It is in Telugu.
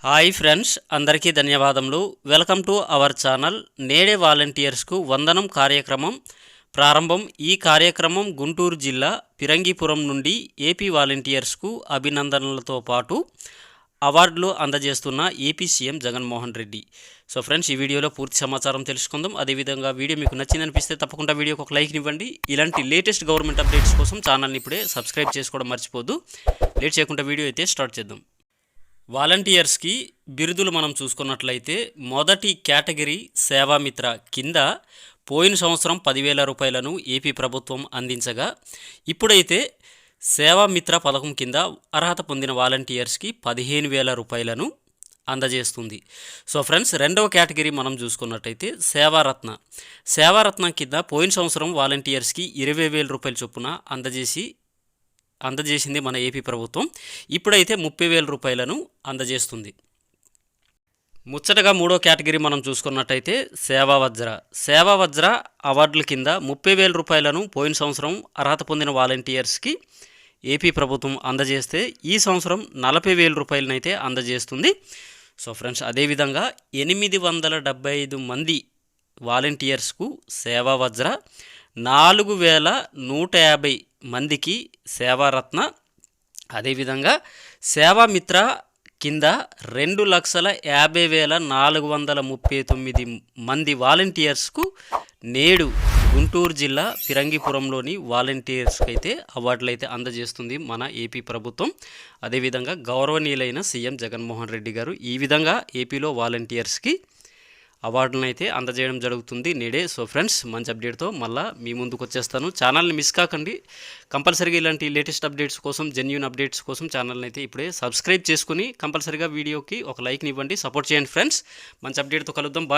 హాయ్ ఫ్రెండ్స్, అందరికీ ధన్యవాదములు. Welcome to our channel. నేడే వాలంటీర్స్కు వందనం కార్యక్రమం ప్రారంభం. ఈ కార్యక్రమం గుంటూరు జిల్లా పిరంగిపురం నుండి ఏపీ వాలంటీర్స్కు అభినందనలతో పాటు అవార్డులు అందజేస్తున్న AP CM Jaganmohan Reddy. So friends, ఈ వీడియోలో పూర్తి సమాచారం తెలుసుకుందాం. అదేవిధంగా వీడియో మీకు నచ్చిందనిపిస్తే తప్పకుండా వీడియోకి ఒక లైక్ ఇవ్వండి. ఇలాంటి లేటెస్ట్ గవర్నమెంట్ అప్డేట్స్ కోసం ఛానల్ని ఇప్పుడే సబ్స్క్రైబ్ చేసుకోవడం మర్చిపోద్దు. లేట్ చేయకుండా వీడియో అయితే స్టార్ట్ చేద్దాం. వాలంటీర్స్కి బిరుదులు మనం చూసుకున్నట్లయితే మొదటి కేటగిరీ సేవామిత్ర కింద పోయిన సంవత్సరం 10,000 రూపాయలను ఏపీ ప్రభుత్వం అందించగా, ఇప్పుడైతే సేవామిత్ర పథకం కింద అర్హత పొందిన వాలంటీర్స్కి 15,000 రూపాయలను అందజేస్తుంది. సో ఫ్రెండ్స్, రెండవ కేటగిరీ మనం చూసుకున్నట్టయితే సేవారత్న కింద పోయిన సంవత్సరం వాలంటీర్స్కి 20,000 రూపాయల చొప్పున అందజేసింది మన ఏపీ ప్రభుత్వం. ఇప్పుడైతే 30,000 రూపాయలను అందజేస్తుంది. ముచ్చటగా మూడో కేటగిరీ మనం చూసుకున్నట్టయితే సేవావజ్ర అవార్డుల కింద 30,000 రూపాయలను పోయిన సంవత్సరం అర్హత పొందిన వాలంటీర్స్కి ఏపీ ప్రభుత్వం అందజేస్తే ఈ సంవత్సరం 40,000 రూపాయలనైతే అందజేస్తుంది. సో ఫ్రెండ్స్, అదేవిధంగా 875 మంది వాలంటీర్స్కు సేవావజ్ర, 4,150 మందికి సేవారత్న, అదేవిధంగా సేవామిత్ర కింద 2,50,439 మంది వాలంటీర్స్కు నేడు గుంటూరు జిల్లా పిరంగిపురంలోని వాలంటీర్స్కి అయితే అవార్డులు అయితే అందజేస్తుంది మన ఏపీ ప్రభుత్వం. అదేవిధంగా గౌరవనీయులైన సీఎం జగన్మోహన్ రెడ్డి గారు ఈ విధంగా ఏపీలో వాలంటీర్స్కి అవార్డులను అయితే అందజేయడం జరుగుతుంది నేడే. సో ఫ్రెండ్స్, మంచి అప్డేట్తో మళ్ళీ మీ ముందుకు వచ్చేస్తాను. ఛానల్ని మిస్ కాకండి. కంపల్సరీగా ఇలాంటి లేటెస్ట్ అప్డేట్స్ కోసం, జెన్యూన్ అప్డేట్స్ కోసం ఛానల్ని అయితే ఇప్పుడే సబ్స్క్రైబ్ చేసుకుని కంపల్సరీగా వీడియోకి ఒక లైక్ని ఇవ్వండి, సపోర్ట్ చేయండి ఫ్రెండ్స్. మంచి అప్డేట్తో కలుద్దాం. బాయ్.